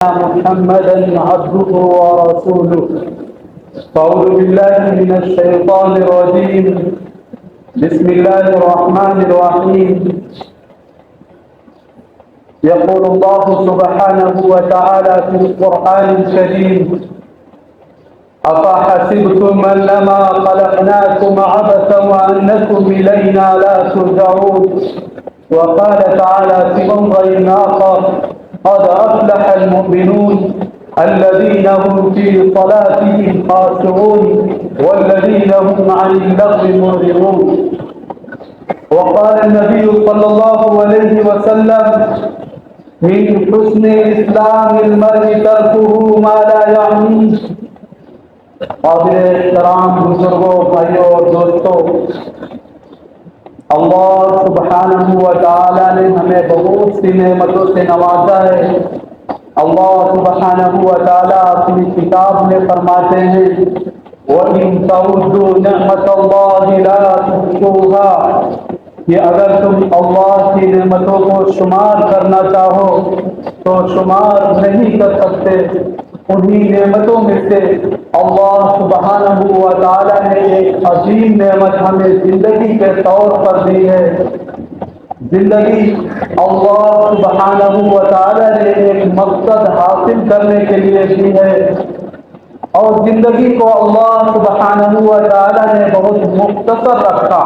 محمدا عبده ورسوله. أعوذ بالله من الشيطان الرجيم. بسم الله الرحمن الرحيم. يقول الله سبحانه وتعالى في القرآن الكريم: أفحسبتم أنما خلقناكم عبثا وأنكم إلينا لا ترجعون. وقال تعالى في موضع آخر: قد أفلح المؤمنون الذين هم في صلاتهم خاشعون والذين هم عن اللغو معرضون. وقال النبي صلى الله عليه وسلم: من حسن اسلام المرء تركه ما لا يعنيه. قابل احترام بزرگوں، بھائیوں اور دوستوں، اللہ سبحانہ و تعالی نے ہمیں بہت سی نعمتوں سے نوازا ہے۔ اللہ سبحانہ و تعالی اپنی کتاب میں فرماتے ہیں: وَإِن تَعُدُّوا نِعْمَتَ اللَّهِ لَا تُحْصُوهَا، کہ اگر تم اللہ کی نعمتوں کو شمار کرنا چاہو تو شمار نہیں کر سکتے۔ انہی نعمتوں میں سے اللہ سبحانہ و تعالی نے ایک عظیم نعمت ہمیں زندگی کے طور پر دی ہے۔ زندگی اللہ سبحانہ و تعالی نے ایک مقصد حاصل کرنے کے لیے دی ہے، اور زندگی کو اللہ سبحانہ و تعالی نے بہت مختصر رکھا،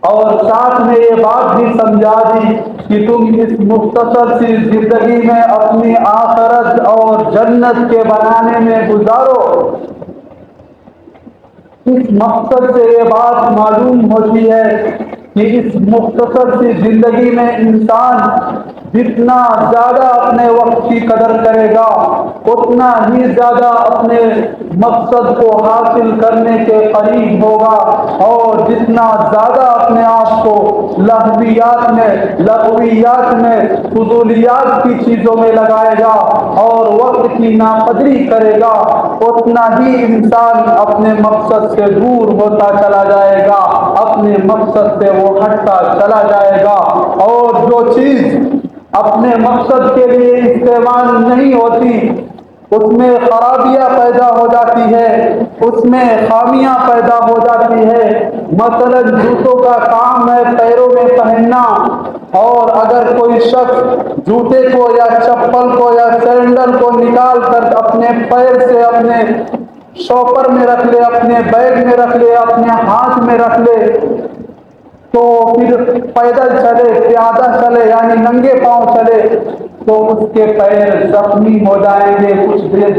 اور ساتھ میں یہ بات بھی سمجھا دی کہ تم اس مختصر سی زندگی میں اپنی آخرت اور جنت کے بنانے میں گزارو۔ اس مقصد سے یہ بات معلوم ہوتی ہے کہ اس مختصر سی زندگی میں انسان جتنا زیادہ اپنے وقت کی قدر کرے گا اتنا ہی زیادہ اپنے مقصد کو حاصل کرنے کے قریب ہوگا، اور جتنا زیادہ اپنے آپ کو لغویات میں فضولیات کی چیزوں میں لگائے گا اور وقت کی ناقدری کرے گا اتنا ہی انسان اپنے مقصد سے دور ہوتا چلا جائے گا، اپنے مقصد سے وہ ہٹتا چلا جائے گا۔ اور جو چیز اپنے مقصد کے لیے استعمال نہیں ہوتی اس میں خرابیاں پیدا ہو جاتی ہے، اس میں خامیاں پیدا ہو جاتی ہے۔ مثلا جوتوں کا کام ہے پیروں میں پہننا، اور اگر کوئی شخص جوتے کو یا چپل کو یا سینڈل کو نکال کر اپنے پیر سے اپنے شوپر میں رکھ لے، اپنے بیگ میں رکھ لے، اپنے ہاتھ میں رکھ لے، تو پھر پیدل چلے، پیادہ چلے یعنی ننگے پاؤں چلے تو اس کے پیر زخمی ہو جائیں گے،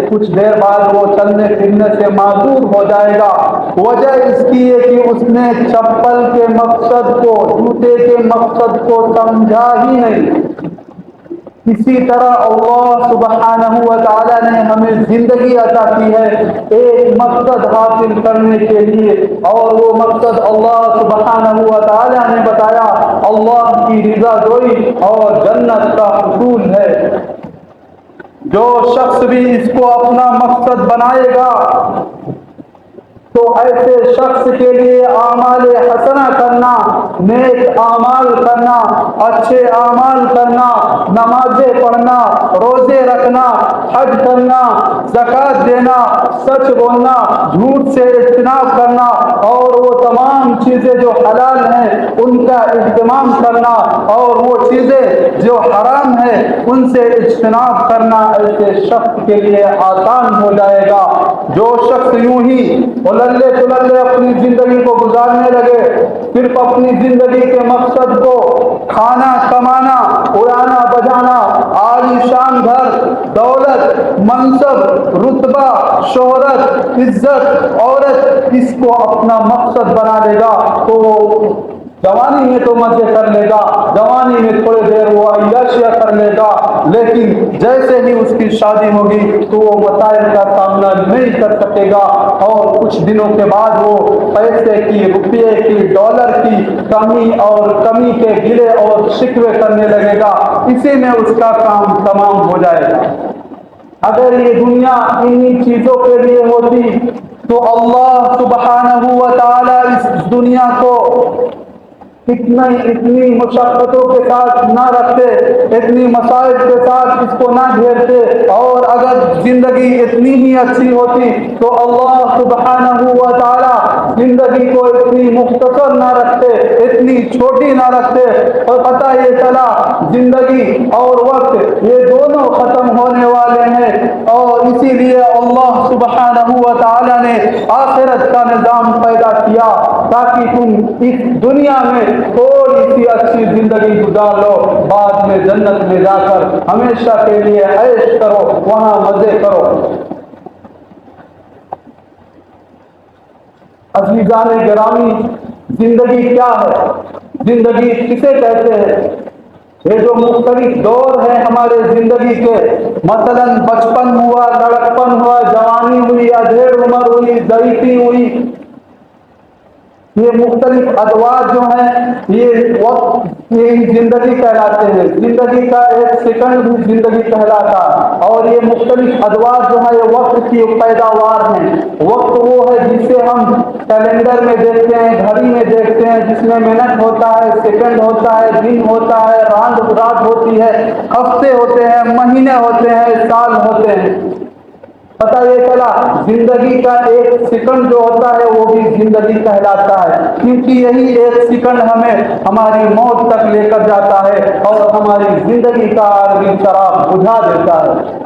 کچھ دیر بعد وہ چلنے پھرنے سے معذور ہو جائے گا۔ وجہ اس کی ہے کہ اس نے چپل کے مقصد کو، جوتے کے مقصد کو سمجھا ہی نہیں۔ اسی طرح اللہ سبحانہ و تعالی نے ہمیں زندگی عطا کی ہے ایک مقصد حاصل کرنے کے لیے، اور وہ مقصد اللہ سبحانہ و تعالی نے بتایا اللہ کی رضا جوئی اور جنت کا حصول ہے۔ جو شخص بھی اس کو اپنا مقصد بنائے گا تو ایسے شخص کے لیے اعمال حسنہ کرنا، نیک اعمال کرنا، اچھے اعمال کرنا، نمازیں پڑھنا، روزے رکھنا، حج کرنا، زکوٰۃ دینا، سچ بولنا، جھوٹ سے اجتناب کرنا، اور وہ تمام چیزیں جو حلال ہیں ان کا اہتمام کرنا، اور وہ چیزیں جو حرام ہیں ان سے اجتناب کرنا ایسے شخص کے لیے آسان ہو جائے گا۔ جو شخص یوں ہی للے تللے اپنی زندگی کو گزارنے لگے، صرف اپنی زندگی کے مقصد کو کھانا کمانا، اڑانا بجانا، عالی شان گھر، دولت، منصب، رتبہ، شہرت، عزت، عورت اس کو اپنا مقصد بنا لے گا تو جوانی میں تو مزے کر لے گا، جوانی میں تھوڑی دیر وہ عیاشیاں کر لے گا، لیکن جیسے ہی اس کی شادی ہوگی تو وہ مسائل کا سامنا نہیں کر سکے گا، اور کچھ دنوں کے بعد وہ پیسے کی، روپے کی، ڈالر کی کمی کے گلے اور شکوے کرنے لگے گا۔ اسی میں اس کا کام تمام ہو جائے گا۔ اگر یہ دنیا انہی چیزوں کے لیے ہوتی تو اللہ سبحانہ و تعالی اس دنیا کو اتنی مشقتوں کے ساتھ نہ رکھتے، اتنی مسائل کے ساتھ اس کو نہ گھیرتے، اور اگر زندگی اتنی ہی اچھی ہوتی تو اللہ سبحانہ و تعالی زندگی کو اتنی مختصر نہ رکھتے، اتنی چھوٹی نہ رکھتے، اور پتہ یہ چلا زندگی اور وقت یہ دونوں ختم ہونے والے ہیں، اور اسی لیے اللہ سبحانہ و تعالی نے آخرت کا نظام پیدا کیا تاکہ تم اس دنیا میں تھوڑی سی اچھی زندگی گزار لو، بعد میں جنت میں جا کر ہمیشہ کے لیے عیش کرو، وہاں مزے کرو۔ عزیزان گرامی، زندگی کیا ہے؟ زندگی کسے کہتے ہیں؟ یہ جو مختلف دور ہیں ہمارے زندگی کے، مثلا بچپن ہوا، لڑکپن ہوا، جوانی ہوئی، ادھیڑ عمر ہوئی، ضعیفی ہوئی، یہ مختلف ادوار جو ہیں یہ وقت یہی زندگی کہلاتے ہیں۔ زندگی کا ایک سیکنڈ بھی زندگی کہلاتا، اور یہ مختلف ادوار جو ہے یہ وقت کی پیداوار ہیں۔ وقت وہ ہے جسے ہم کیلنڈر میں دیکھتے ہیں، گھڑی میں دیکھتے ہیں، جس میں منٹ ہوتا ہے، سیکنڈ ہوتا ہے، دن ہوتا ہے، رات ہوتی ہے، ہفتے ہوتے ہیں، مہینے ہوتے ہیں، سال ہوتے ہیں۔ پتہ یہ چلا زندگی کا ایک سیکنڈ جو ہوتا ہے وہ بھی زندگی کہلاتا ہے، کیونکہ یہی ایک سیکنڈ ہمیں ہماری موت تک لے کر جاتا ہے اور ہماری زندگی کا آخری چراغ بجھا دیتا ہے۔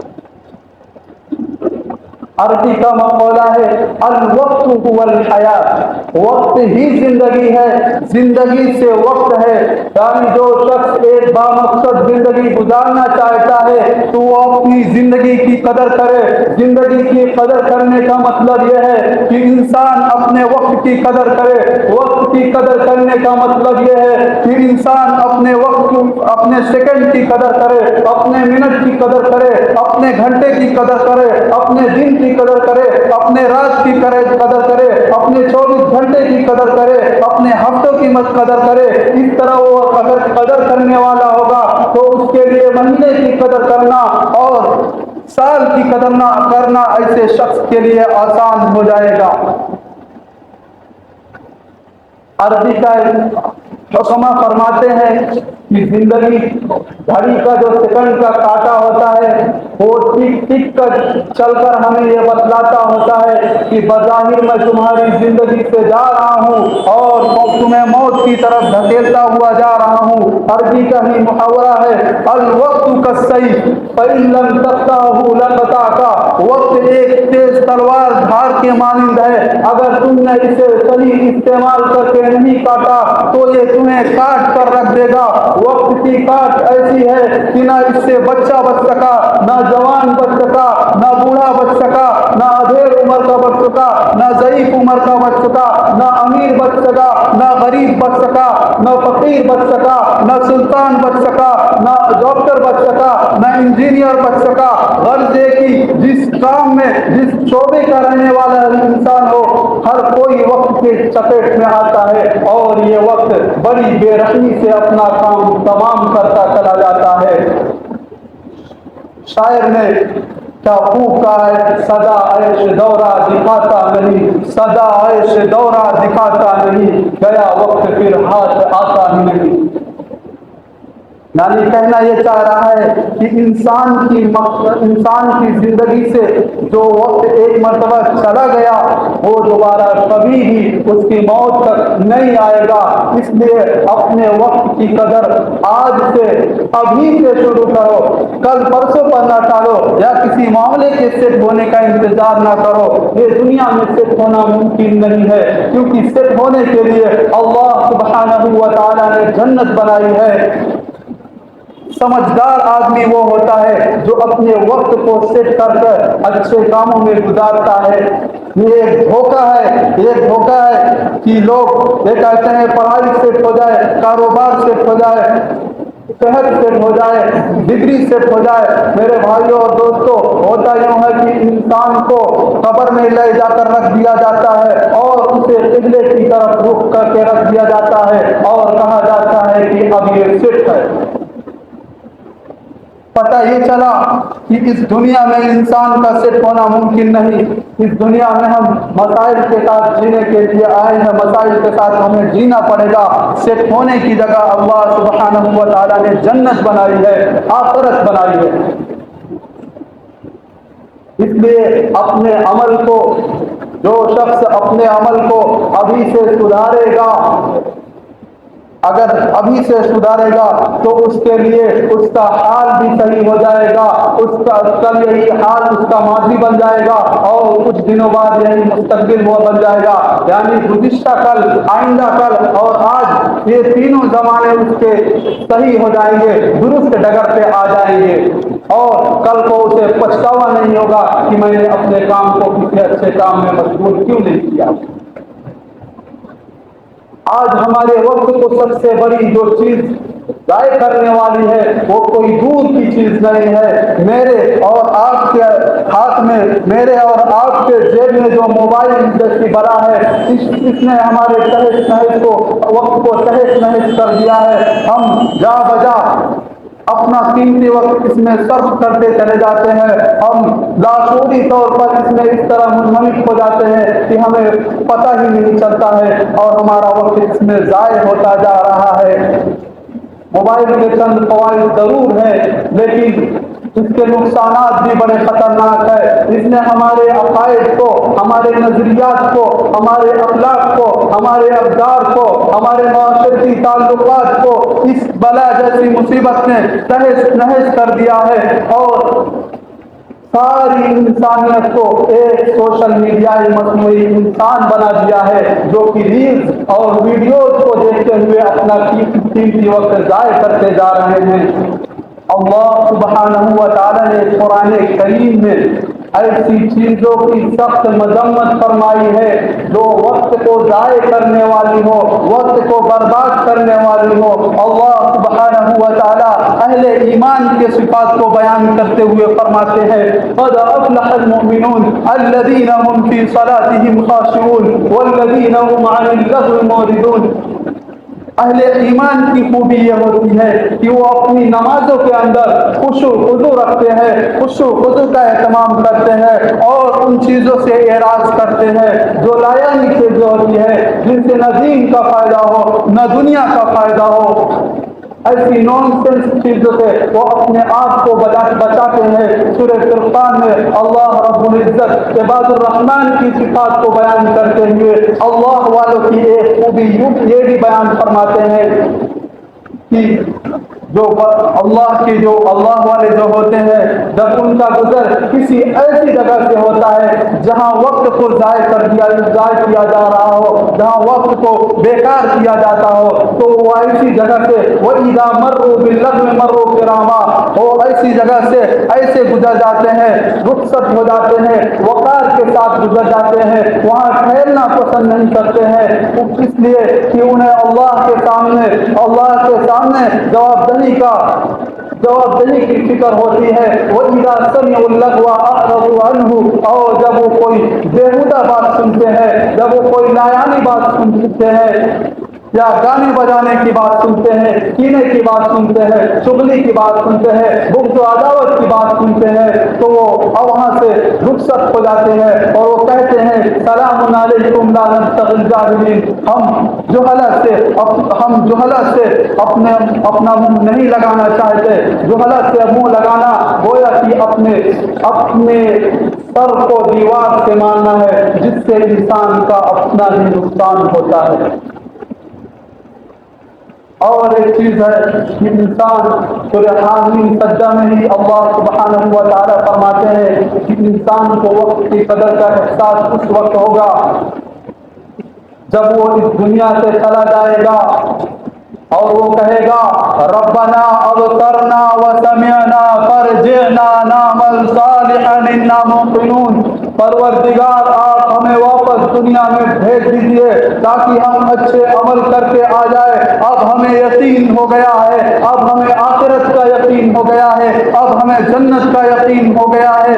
عربی کا مقولہ ہے الوقت هو الحیات، وقت ہی زندگی ہے، زندگی سے وقت ہے۔ یعنی جو شخص ایک بامقصد زندگی گزارنا چاہتا ہے تو وہ اپنی زندگی کی قدر کرے۔ زندگی کی قدر کرنے کا مطلب یہ ہے کہ انسان اپنے وقت کی قدر کرے۔ وقت کی قدر کرنے کا مطلب یہ ہے کہ انسان اپنے وقت، اپنے سیکنڈ کی قدر کرے، اپنے منٹ کی قدر کرے، اپنے گھنٹے کی قدر کرے، اپنے دن کی قدر کرے، اپنے رات کی قدر کرے، اپنے 24 گھنٹے کی قدر کرے، اپنے ہفتوں کی قدر کرے۔ اس طرح وہ اگر قدر کرنے والا ہوگا تو اس کے لیے مہینے کی قدر کرنا اور سال کی قدر نہ کرنا ایسے شخص کے لیے آسان ہو جائے گا۔ عربی کا حکمہ فرماتے ہیں کہ زندگی گھڑی کا جو سیکنڈ کا کاٹا ہوتا ہے وہ ٹک ٹک کر چل کر ہمیں یہ بتلاتا ہوتا ہے کہ بظاہر میں تمہاری زندگی سے جا رہا ہوں اور تمہیں موت کی طرف دھکیلتا ہوا جا رہا ہوں۔ عربی کا ہی محاورہ ہے الوقت کالسیف فإن لم تقطعه لقطعك، وقت ایک تیز تلوار دھار کے مانند ہے، اگر تم نے اسے صحیح استعمال کر کے نہیں کاٹا تو یہ تمہیں کاٹ کر رکھ دے گا۔ وقت کی کاٹ ایسی ہے کہ نہ اس سے بچہ بچ سکا، نہ جوان بچ سکا، نہ بوڑھا بچ سکا، نہ ادھیڑ عمر کا بچ سکا، نہ ضعیف عمر کا بچ سکا، نہ امیر بچ سکا، نہ غریب بچ سکا، نہ فقیر بچ سکا، نہ سلطان بچ سکا، نہ ڈاکٹر بچ سکا، نہ انجینئر بچ سکا۔ غرض یہ کہ جس کام میں، جس شعبے کا رہنے والا انسان ہو، ہر کوئی وقت کے چپیٹ میں آتا ہے اور یہ وقت بڑی بے رحمی سے اپنا کام تمام کرتا چلا جاتا ہے۔ شاعر نے کیا خوب کہا ہے، سدا عیش دورہ دکھاتا نہیں، سدا عیش دورہ دکھاتا نہیں، گیا وقت پھر ہاتھ آتا ہی نہیں۔ یعنی کہنا یہ چاہ رہا ہے کہ انسان کی زندگی سے جو وقت ایک مرتبہ چلا گیا وہ دوبارہ کبھی بھی اس کی موت تک نہیں آئے گا۔ اس لیے اپنے وقت کی قدر آج سے، ابھی سے شروع کرو، کل پرسوں پر نہ ٹالو، یا کسی معاملے کے سیٹ ہونے کا انتظار نہ کرو۔ یہ دنیا میں سیٹ ہونا ممکن نہیں ہے، کیونکہ سیٹ ہونے کے لیے اللہ سبحانہ و تعالی نے جنت بنائی ہے۔ سمجھدار آدمی وہ ہوتا ہے جو اپنے وقت کو سیٹ کر کر اچھے کاموں میں گزارتا ہے۔ یہ ایک دھوکہ ہے کہ لوگ یہ کہتے ہیں پڑھائی سیٹ ہو جائے، کاروبار سیٹ ہو جائے، صحت سیٹ ہو جائے، ڈگری سیٹ ہو جائے۔ میرے بھائیوں اور دوستوں، ہوتا یوں ہے کہ انسان کو قبر میں لے جا کر رکھ دیا جاتا ہے اور اسے قبلے کی طرف رخ کر کے رکھ دیا جاتا ہے اور کہا جاتا ہے کہ اب یہ سیٹ ہے۔ پتہ یہ چلا کہ اس دنیا میں انسان کا سیٹ ہونا ممکن نہیں. اس دنیا میں ہم مسائل کے ساتھ جینے کے لیے آئے ہیں، مسائل کے ساتھ ہمیں جینا پڑے گا. سیٹ ہونے کی جگہ اللہ سبحانہ و تعالیٰ نے جنت بنائی ہے، آخرت بنائی ہے. اس لیے اپنے عمل کو، جو شخص اپنے عمل کو ابھی سے سدھارے گا، اگر ابھی سے سدھارے گا تو اس کے لیے اس کا حال بھی صحیح ہو جائے گا. اس کا یہی حال اس کا ماضی بن جائے گا اور کچھ دنوں بعد یہی مستقبل وہ بن جائے گا. یعنی گزشتہ کل، آئندہ کل اور آج، یہ تینوں زمانے اس کے صحیح ہو جائیں گے، درست ڈگر پہ آ جائیں گے، اور کل کو اسے پچھتاوا نہیں ہوگا کہ میں نے اپنے کام کو کسی اچھے کام میں مشغول کیوں نہیں کیا. آج ہمارے وقت کو سب سے بڑی جو چیز ضائع کرنے والی ہے وہ کوئی دور کی چیز نہیں ہے. میرے اور آپ کے ہاتھ میں، میرے اور آپ کے جیب میں جو موبائل جیسی بڑا ہے، اس نے ہمارے تہس نہس کو، وقت کو تہس نہس کر دیا ہے. ہم جا بجا اپنا قیمتی وقت اس میں صرف کرتے چلے جاتے ہیں. ہم لاشعوری طور پر اس میں اس طرح منہمک ہو جاتے ہیں کہ ہمیں پتہ ہی نہیں چلتا ہے اور ہمارا وقت اس میں ضائع ہوتا جا رہا ہے. موبائل کے چند فوائد ضرور ہیں، لیکن اس کے نقصانات بھی بڑے خطرناک ہیں. اس نے ہمارے عقائد کو، ہمارے نظریات کو، ہمارے اخلاق کو، ہمارے اقدار کو، ہمارے معاشرتی تعلقات کو اس بلا جیسی مصیبت نے تہس نہس کر دیا ہے، اور ساری انسانیت کو ایک سوشل میڈیائی مصنوعی انسان بنا دیا ہے، جو کہ ریلز اور ویڈیوز کو دیکھتے ہوئے اپنا قیمتی وقت ضائع کرتے جا رہے ہیں. اللہ سبحانہ و تعالیٰ نے قرآن کریم میں ایسی چیزوں کی سخت مذمت فرمائی ہے جو وقت کو ضائع کرنے والی ہو، وقت کو برباد کرنے والی ہو. اللہ سبحانہ و تعالیٰ اہل ایمان کے صفات کو بیان کرتے ہوئے فرماتے ہیں: قد افلح المؤمنون الذين هم في صلاتهم خاشعون والذين هم عن اللغو معرضون. اہل ایمان کی خوبی یہ ہوتی ہے کہ وہ اپنی نمازوں کے اندر خشوع خضوع رکھتے ہیں، خشوع خضوع کا اہتمام کرتے ہیں اور ان چیزوں سے اعراض کرتے ہیں جو لایانی چیزیں ہوتی ہے، جن سے نہ دین کا فائدہ ہو نہ دنیا کا فائدہ ہو. ایسی نان سینس چیزوں سے وہ اپنے آپ کو بچاتے ہیں. سورہ فرقان میں اللہ رب العزت عباد الرحمن کی صفات کو بیان کرتے ہوئے اللہ والوں کی ایک خوبی یہ بھی بیان فرماتے ہیں کہ جو اللہ والے جو ہوتے ہیں، جب ان کا گزر کسی ایسی جگہ سے ہوتا ہے جہاں وقت کو ضائع کیا جا رہا ہو، جہاں وقت کو بیکار کیا جاتا ہو، تو وہ ایسی جگہ سے وَإِذَا مَرُّوا بِاللَّغْوِ مَرُّوا كِرَامًا، وہ ایسی جگہ سے ایسے گزر جاتے ہیں، رخصت ہو جاتے ہیں، وقار کے ساتھ گزر جاتے ہیں. وہاں ٹھہرنا پسند نہیں کرتے ہیں، اس لیے کہ انہیں اللہ کے سامنے جواب دہی کی فکر ہوتی ہے. وَإِذَا سَمِعُوا اللَّغْوَ أَعْرَضُوا عَنْهُ، اور جب وہ کوئی بیہودہ بات سنتے ہیں، جب وہ کوئی لایانی بات سنتے ہیں یا گانے بجانے کی بات سنتے ہیں، کینے کی بات سنتے ہیں، چغلی کی بات سنتے ہیں، بغض و عداوت کی بات سنتے ہیں، تو وہ وہاں سے رخصت ہو جاتے ہیں اور وہ کہتے ہیں: سلام علیکم لا نبتغي الجاہلین. ہم جہلت سے اپنا منہ نہیں لگانا چاہتے. جہلت سے منہ لگانا گویا کہ اپنے سر کو دیوار سے مارنا ہے، جس سے انسان کا اپنا ہی نقصان ہوتا ہے. اور ایک چیز ہے کہ انسان سورہ حامیم سجدہ میں ہی اللہ سبحانہ و تعالیٰ فرماتے ہیں کہ انسان کو وقت کی قدر کا احساس اس وقت ہوگا جب وہ اس دنیا سے چلا جائے گا اور وہ کہے گا: ربنا ابصرنا وسمعنا فرجعنا نعمل صالحا انا موقنون. پروردگار آپ ہمیں واپس دنیا میں بھیج دیجیے تاکہ ہم اچھے عمل کر کے آ جائے. اب ہمیں یقین ہو گیا ہے، اب ہمیں آخرت کا یقین ہو گیا ہے، اب ہمیں جنت کا یقین ہو گیا ہے.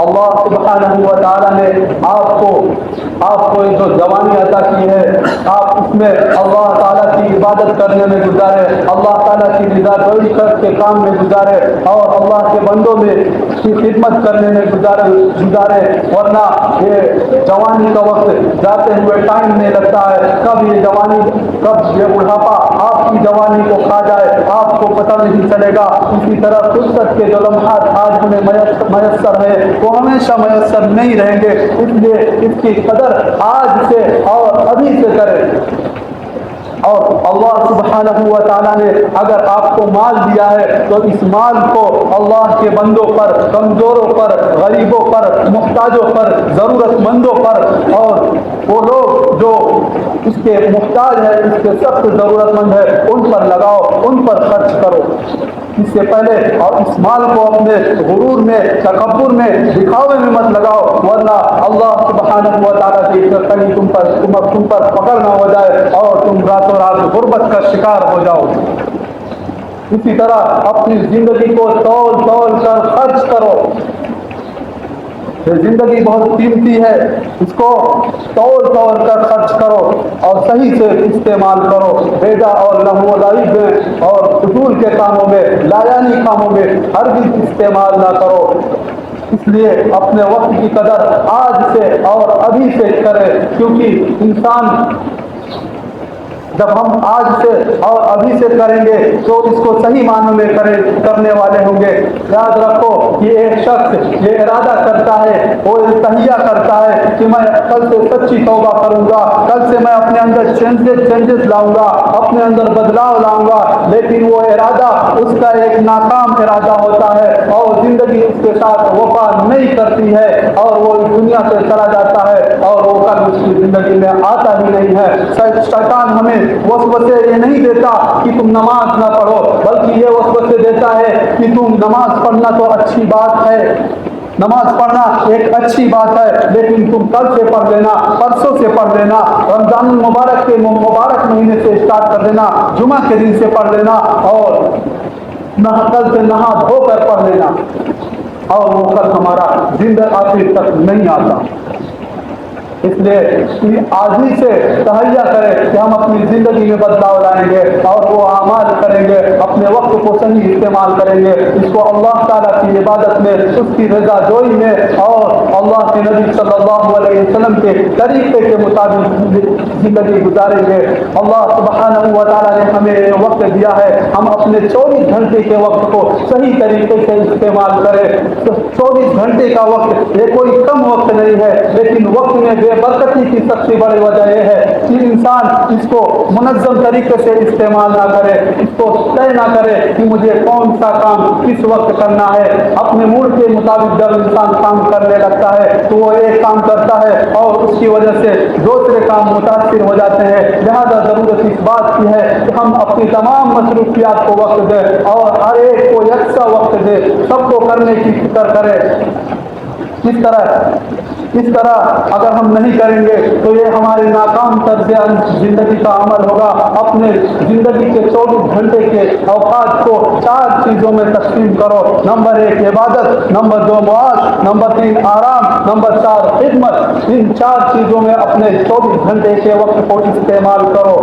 اللہ سبحانہ و تعالیٰ نے آپ کو جو جوانی عطا کی ہے، آپ اس میں اللہ تعالیٰ کی عبادت کرنے میں گزارے، اللہ تعالیٰ کی رضا جوئی کے کام میں گزارے اور اللہ کے بندوں میں کی خدمت کرنے میں گزارے، ورنہ یہ جوانی کا وقت جاتے ہوئے ٹائم نہیں لگتا ہے، کب یہ جوانی کب یہ بڑھاپا آپ کی جوانی کو کھا جائے آپ کو پتہ نہیں چلے گا۔ اسی طرح فرصت کے جو لمحات آج ہمیں میسر ہے وہ ہمیشہ میسر نہیں رہیں گے، اس لیے اس کی قدر آج سے اور ابھی سے کریں۔ اور اللہ سبحانہ و تعالیٰ نے اگر آپ کو مال دیا ہے تو اس مال کو اللہ کے بندوں پر، کمزوروں پر، غریبوں پر، محتاجوں پر، ضرورت مندوں پر اور وہ لوگ جو اس کے محتاج ہے، اس کے سخت ضرورت مند ہے، ان پر لگاؤ، ان پر خرچ کرو اس سے پہلے، اور اس مال کو اپنے غرور میں، تکبر میں، دکھاوے میں مت لگاؤ، ورنہ اللہ سبحانہ و تعالیٰ کی کہیں تم پر پکڑ نہ ہو جائے اور تم راتوں رات غربت کا شکار ہو جاؤ۔ اسی طرح اپنی زندگی کو تول کر خرچ کرو، یہ زندگی بہت قیمتی ہے، اس کو تول کر خرچ کرو اور صحیح سے استعمال کرو، بیجا اور لہو و لعب میں اور فضول کے کاموں میں، لایانی کاموں میں ہرگز استعمال نہ کرو۔ اس لیے اپنے وقت کی قدر آج سے اور ابھی سے کرے، کیونکہ انسان جب ہم آج سے اور ابھی سے کریں گے تو اس کو صحیح معنوں میں کرنے والے ہوں گے۔ یاد رکھو کہ ایک شخص یہ ارادہ کرتا ہے، وہ تہیہ کرتا ہے کہ میں کل سے سچی توبہ کروں گا، کل سے میں اپنے اندر چینجز لاؤں گا، اپنے اندر بدلاؤ لاؤں گا، لیکن وہ ارادہ اس کا ایک ناکام ارادہ ہوتا ہے اور زندگی اس کے ساتھ وفا نہیں کرتی ہے اور وہ اس دنیا سے چلا جاتا ہے اور وہ کل اس کی زندگی میں آتا ہی نہیں ہے۔ شیطان ہمیں وسوسے یہ نہیں دیتا کہ تم نماز نہ پڑھو، بلکہ یہ وسوسے دیتا ہے کہ تم نماز پڑھنا تو اچھی بات ہے، نماز پڑھنا ایک اچھی بات ہے، لیکن تم کل سے پڑھ لینا، پرسوں سے پڑھ لینا، رمضان المبارک کے مبارک مہینے سے اسٹارٹ کر لینا، جمعہ کے دن سے پڑھ لینا اور کل سے نہا دھو کر پڑھ لینا، اور وہ کل ہمارا زندہ آخر تک نہیں آتا۔ اس لیے آج ہی سے تہیہ کریں کہ ہم اپنی زندگی میں بدلاؤ لائیں گے اور وہ اعمال کریں گے، اپنے وقت کو صحیح استعمال کریں گے، اس کو اللہ تعالیٰ کی عبادت میں، اس کی رضا جوئی میں اور اللہ کے نبی صلی اللہ علیہ وسلم کے طریقے کے مطابق زندگی گزاریں گے۔ اللہ سبحانہ و تعالیٰ نے ہمیں وقت دیا ہے، ہم اپنے 24 گھنٹے کے وقت کو صحیح طریقے سے استعمال کریں۔ 24 گھنٹے کا وقت یہ کوئی کم وقت نہیں ہے، لیکن وقت میں بے برکتی کی سب سے بڑی وجہ یہ ہے کہ انسان اس کو منظم طریقے سے استعمال نہ کرے، اس کو طے نہ کرے کہ مجھے کون سا کام کس وقت کرنا ہے۔ اپنے موڈ کے مطابق جب انسان کام کرنے لگتا ہے تو وہ ایک کام کرتا ہے اور اس کی وجہ سے دوسرے کام متاثر ہو جاتے ہیں۔ لہذا ضرورت اس بات کی ہے کہ ہم اپنی تمام مصروفیات کو وقت دیں اور ہر ایک کو یکساں وقت دیں، سب کو کرنے کی فکر کریں۔ اس طرح اگر ہم نہیں کریں گے تو یہ ہمارے ناکام طرز زندگی کا عمل ہوگا۔ اپنے زندگی کے 24 گھنٹے کے اوقات کو 4 چیزوں میں تقسیم کرو۔ نمبر 1 عبادت، نمبر 2 معاش، نمبر 3 آرام، نمبر 4 خدمت۔ ان 4 چیزوں میں اپنے 24 گھنٹے کے وقت کو استعمال کرو۔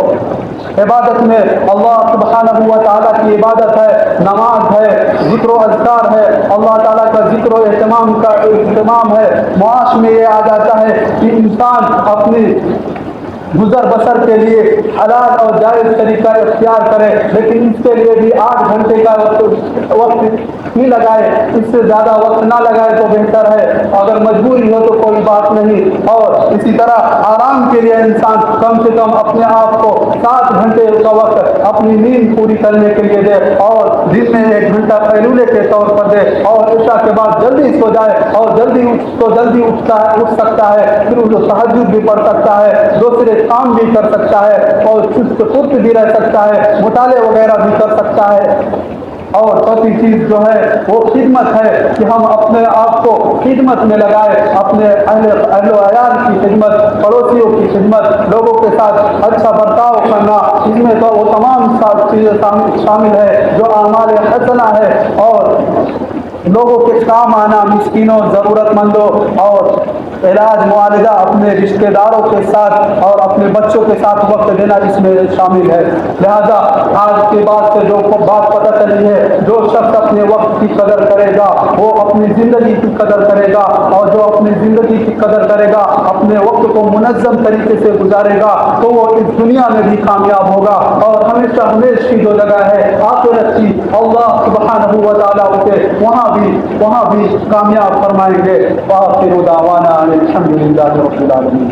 عبادت میں اللہ سبحانہ و تعالیٰ کی عبادت ہے، نماز ہے، ذکر و اذکار ہے، اللہ تعالیٰ کا ذکر و اہتمام ہے۔ معاش میں یہ آ جاتا ہے کہ انسان اپنی گزر بسر کے لیے حلال اور جائز طریقہ اختیار کرے، لیکن اس کے لیے بھی 8 گھنٹے کا وقت ہی لگائے، اس سے زیادہ وقت نہ لگائے تو بہتر ہے۔ اگر مجبوری ہو تو کوئی بات نہیں۔ اور اسی طرح آرام کے لیے انسان کم سے کم اپنے آپ کو 7 گھنٹے کا وقت اپنی نیند پوری کرنے کے لیے دے اور دن میں 1 گھنٹہ قیلولے کے طور پر دے اور عشاء کے بعد جلدی سو جائے اور جلدی اٹھ سکتا ہے، پھر وہ تہجد بھی پڑھ سکتا ہے، دوسرے کام بھی کر سکتا ہے اور چست پرت بھی رہ سکتا ہے، مطالعے وغیرہ بھی کر سکتا ہے۔ اور چوتھی چیز جو ہے وہ خدمت ہے کہ ہم اپنے آپ کو خدمت میں لگائے، اپنے اہل و عیال کی خدمت، پڑوسیوں کی خدمت، لوگوں کے ساتھ اچھا برتاؤ کرنا، اس میں تو وہ تمام چیزیں شامل ہے جو اعمال حسنہ ہے۔ اور لوگوں کے کام آنا، مسکینوں، ضرورت مندوں اور علاج معالجہ، اپنے رشتہ داروں کے ساتھ اور اپنے بچوں کے ساتھ وقت دینا اس میں شامل ہے۔ لہذا آج کے بعد سے جو بات پتہ چلی ہے، جو شخص اپنے وقت کی قدر کرے گا وہ اپنی زندگی کی قدر کرے گا، اور جو اپنی زندگی کی قدر کرے گا، اپنے وقت کو منظم طریقے سے گزارے گا، تو وہ اس دنیا میں بھی کامیاب ہوگا، اور ہمیشہ ہمیش کی جو جگہ ہے آخرت کی، اللہ سبحانہ و تعالیٰ اسے وہاں بھی کامیاب فرمائیں گے۔ وآخر دعوانا الحمد للہ رب العالمین۔